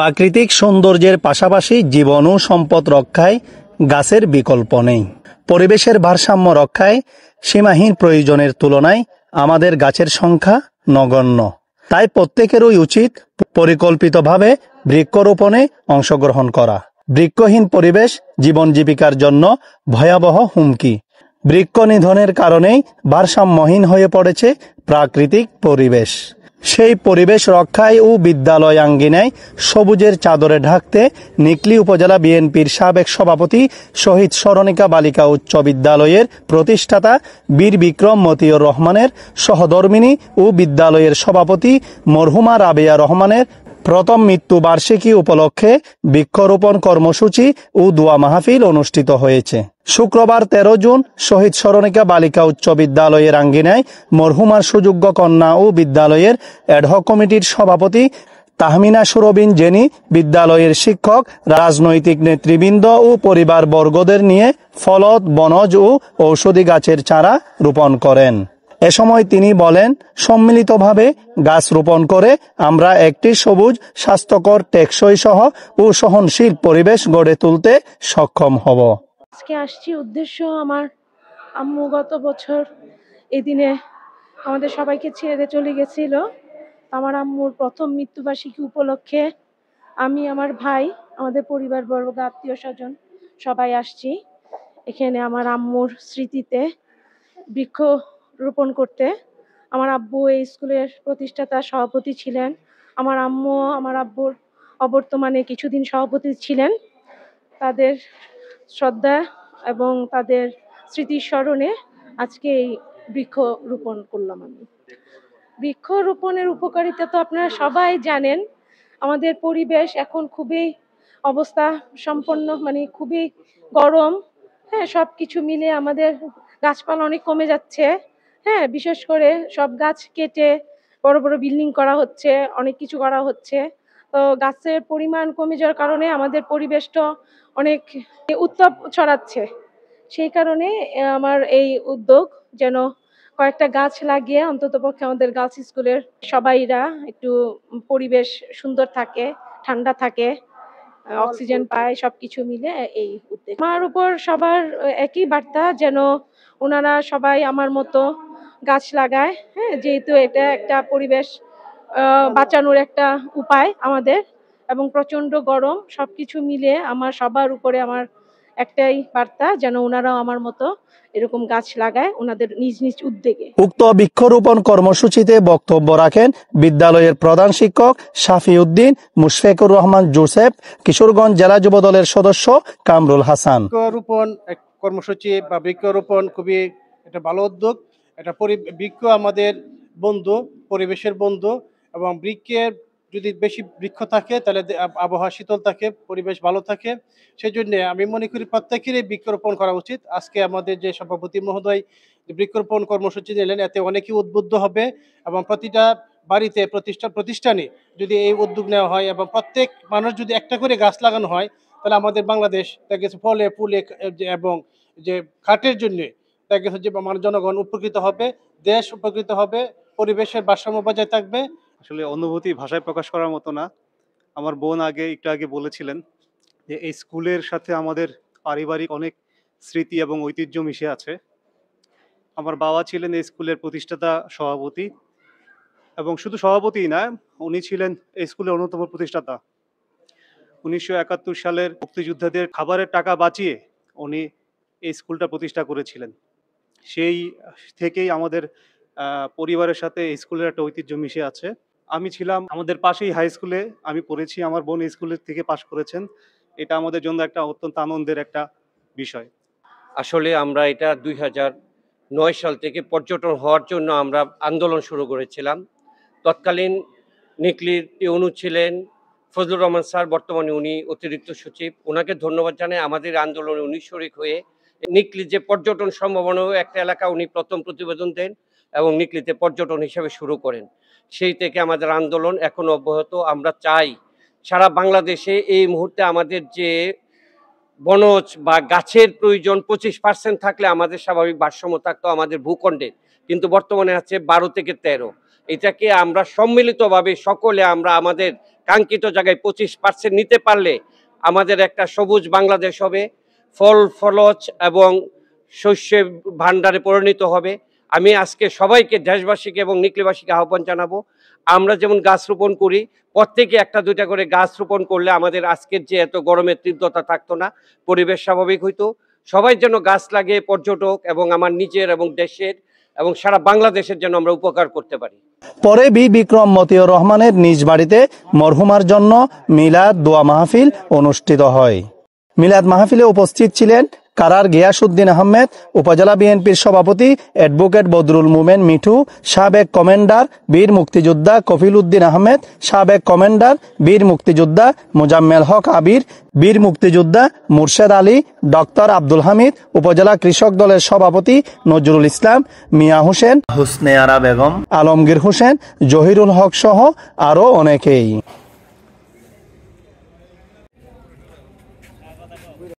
প্রাকৃতিক সৌন্দর্যের পাশাপাশি জীবন ও সম্পদ রক্ষায় গাছের বিকল্প নেই। পরিবেশের ভারসাম্য রক্ষায় সীমাহীন প্রয়োজনের তুলনায় আমাদের গাছের সংখ্যা নগণ্য। তাই প্রত্যেকেরই উচিত পরিকল্পিতভাবে বৃক্ষরোপণে অংশগ্রহণ করা। বৃক্ষহীন পরিবেশ জীবন জীবিকার জন্য ভয়াবহ হুমকি। বৃক্ষ নিধনের কারণেই ভারসাম্যহীন হয়ে পড়েছে প্রাকৃতিক পরিবেশ। সেই পরিবেশ রক্ষায় ও বিদ্যালয় আঙ্গিনায় সবুজের চাদরে ঢাকতে নিকলী উপজেলা বিএনপির সাবেক সভাপতি শহীদ স্মরণিকা বালিকা উচ্চ বিদ্যালয়ের প্রতিষ্ঠাতা বীর বিক্রম মতিউর রহমানের সহধর্মিণী ও বিদ্যালয়ের সভাপতি মরহুমা রাবেয়া রহমানের প্রথম মৃত্যুবার্ষিকী উপলক্ষে বৃক্ষরোপণ কর্মসূচি ও দোয়া মাহফিল অনুষ্ঠিত হয়েছে। শুক্রবার 13 জুন শহীদ স্মরণিকা বালিকা উচ্চ বিদ্যালয়ের আঙ্গিনায় মরহুমার সুযোগ্য কন্যা ও বিদ্যালয়ের অ্যাডহক কমিটির সভাপতি তাহমিনা সুরবিন জেনি, বিদ্যালয়ের শিক্ষক, রাজনৈতিক নেতৃবৃন্দ ও পরিবারবর্গদের নিয়ে ফলদ, বনজ ও ঔষধি গাছের চারা রোপণ করেন। এ সময় তিনি বলেন, সম্মিলিতভাবে গাছ রোপণ করে আমরা একটি সবুজ, স্বাস্থ্যকর, টেকসই সহ ও সহনশীল পরিবেশ গড়ে তুলতে সক্ষম হব। আজকে আসছি উদ্দেশ্য, আমার আম্মু গত বছর এই দিনে আমাদের সবাইকে ছেড়ে চলে গেছিল। আমার আম্মুর প্রথম মৃত্যুবার্ষিকী উপলক্ষে আমি, আমার ভাই, আমাদের পরিবারবর্গ, আত্মীয় স্বজন সবাই আসছি এখানে আমার আম্মুর স্মৃতিতে বৃক্ষ রোপণ করতে। আমার আব্বু এই স্কুলের প্রতিষ্ঠাতা সভাপতি ছিলেন। আমার আম্মু আমার আব্বুর অবর্তমানে কিছুদিন সভাপতি ছিলেন। তাদের শ্রদ্ধা এবং তাদের স্মৃতির স্মরণে আজকে এই বৃক্ষ রোপণ করলাম। আমি বৃক্ষ রোপণের উপকারিতা তো আপনারা সবাই জানেন। আমাদের পরিবেশ এখন খুবই অবস্থা সম্পন্ন, মানে খুবই গরম। হ্যাঁ, সব কিছু মিলে আমাদের গাছপালা অনেক কমে যাচ্ছে। হ্যাঁ, বিশেষ করে সব গাছ কেটে বড় বড় বিল্ডিং করা হচ্ছে, অনেক কিছু করা হচ্ছে। তো গাছের পরিমাণ কমে যাওয়ার কারণে আমাদের পরিবেশটা অনেক উত্তাপ ছড়াচ্ছে। সেই কারণে আমার এই উদ্যোগ, যেন কয়েকটা গাছ লাগিয়ে অন্ততপক্ষে আমাদের গার্লস স্কুলের সবাইরা একটু পরিবেশ সুন্দর থাকে, ঠান্ডা থাকে, অক্সিজেন পায়, সবকিছু মিলে এই উদ্যোগ। আমার উপর সবার একই বার্তা, যেন ওনারা সবাই আমার মতো গাছ লাগায়। হ্যাঁ, যেহেতু এটা একটা পরিবেশ বাঁচানোর একটা উপায় আমাদের, এবং প্রচন্ড গরম, সবকিছু মিলে আমার সবার উপরে আমার একটাই বার্তা, যেন ওনারাও আমার মতো এরকম গাছ লাগায় ওনাদের নিজ নিজ উদ্যোগে। উক্ত বৃক্ষরোপণ কর্মসূচিতে বক্তব্য রাখেন বিদ্যালয়ের প্রধান শিক্ষক শাফি উদ্দিন, মুশফিকুর রহমান জোসেফ, কিশোরগঞ্জ জেলা যুবদলের সদস্য কামরুল হাসান। বৃক্ষরোপণ কর্মসূচি বা বৃক্ষরোপণ খুবই একটা ভালো উদ্যোগ। এটা বৃক্ষ আমাদের বন্ধু, পরিবেশের বন্ধু, এবং বৃক্ষের যদি বেশি বৃক্ষ থাকে তাহলে আবহাওয়া শীতল থাকে, পরিবেশ ভালো থাকে। সেই জন্য আমি মনে করি প্রত্যেকেরই বৃক্ষরোপণ করা উচিত। আজকে আমাদের যে সভাপতি মহোদয় বৃক্ষরোপণ কর্মসূচি নিলেন, এতে অনেকেই উদ্বুদ্ধ হবে, এবং প্রতিটা বাড়িতে, প্রতিষ্ঠানে যদি এই উদ্যোগ নেওয়া হয় এবং প্রত্যেক মানুষ যদি একটা করে গাছ লাগানো হয়, তাহলে আমাদের বাংলাদেশ তাকে ফলে ফুলে এবং যে খাটের জন্য তাকে হচ্ছে আমার জনগণ উপকৃত হবে, দেশ উপকৃত হবে, পরিবেশের ভারসাম্য বজায় থাকবে। আসলে অনুভূতি ভাষায় প্রকাশ করার মতো না। আমার বোন একটু আগে বলেছিলেন যে এই স্কুলের সাথে আমাদের পারিবারিক অনেক স্মৃতি এবং ঐতিহ্য মিশে আছে। আমার বাবা ছিলেন এই স্কুলের প্রতিষ্ঠাতা সভাপতি, এবং শুধু সভাপতিই না, উনি ছিলেন এই স্কুলের অন্যতম প্রতিষ্ঠাতা। 1971 সালের মুক্তিযোদ্ধাদের খাবারের টাকা বাঁচিয়ে উনি এই স্কুলটা প্রতিষ্ঠা করেছিলেন। সেই থেকেই আমাদের পরিবারের সাথে এই স্কুলের একটা ঐতিহ্য মিশে আছে। আমি ছিলাম আমাদের পাশেই হাই স্কুলে আমি পড়েছি, আমার বোন এই স্কুলের থেকে পাশ করেছেন। এটা আমাদের জন্য একটা অত্যন্ত আনন্দের একটা বিষয়। আসলে আমরা এটা 2009 সাল থেকে পর্যটন হওয়ার জন্য আমরা আন্দোলন শুরু করেছিলাম। তৎকালীন নিকলীর ইউনু ছিলেন ফজলুর রহমান স্যার, বর্তমানে উনি অতিরিক্ত সচিব। ওনাকে ধন্যবাদ জানাই, আমাদের আন্দোলনে উনি শরিক হয়ে নিকলী যে পর্যটন সম্ভাবনা একটা এলাকা উনি প্রথম প্রতিবেদন দেন এবং নিকলীতে পর্যটন হিসেবে শুরু করেন। সেই থেকে আমাদের আন্দোলন এখন অব্যাহত। আমরা চাই সারা বাংলাদেশে এই মুহূর্তে আমাদের যে বনজ বা গাছের প্রয়োজন 25% থাকলে আমাদের স্বাভাবিক ভারসাম্য থাকতো আমাদের ভূখণ্ডে, কিন্তু বর্তমানে আছে 12 থেকে 13। এটাকে আমরা সম্মিলিতভাবে সকলে আমরা আমাদের কাঙ্ক্ষিত জায়গায় 25% নিতে পারলে আমাদের একটা সবুজ বাংলাদেশ হবে, ফল ফলজ এবং শস্যের ভাণ্ডারে পরিণত হবে। আমি আজকে সবাইকে, দেশবাসীকে এবং নিকলিবাসীকে আহ্বান জানাবো, আমরা যেমন গাছ রোপণ করি, প্রত্যেকে একটা দুইটা করে গাছ রোপণ করলে আমাদের আজকের যে এত গরমের তীব্রতা থাকতো না, পরিবেশ স্বাভাবিক হইতো। সবাই যেন গাছ লাগিয়ে পর্যটক এবং আমার নিজের এবং দেশের এবং সারা বাংলাদেশের জন্য আমরা উপকার করতে পারি। পরে বীর বিক্রম মতিউর রহমানের নিজ বাড়িতে মরহুমার জন্য মিলাদ দোয়া মাহফিল অনুষ্ঠিত হয়। মিলাদ মাহফিলে উপস্থিত ছিলেন কারার গিয়াসউদ্দিন আহমেদ, উপজেলা বিএনপির সভাপতি অ্যাডভোকেট বদরুল মোমেন মিঠু, সাবেক কমান্ডার বীর মুক্তিযোদ্ধা কফিল উদ্দিন আহমেদ, সাবেক কমান্ডার বীর মুক্তিযোদ্ধা মোজাম্মেল হক আবির, বীর মুক্তিযোদ্ধা মুর্শেদ আলী, ডক্টর আব্দুল হামিদ, উপজেলা কৃষক দলের সভাপতি নজরুল ইসলাম, মিয়া হোসেন, হুসনে আরা বেগম, আলমগীর হোসেন, জহিরুল হক সহ আরও অনেকেই।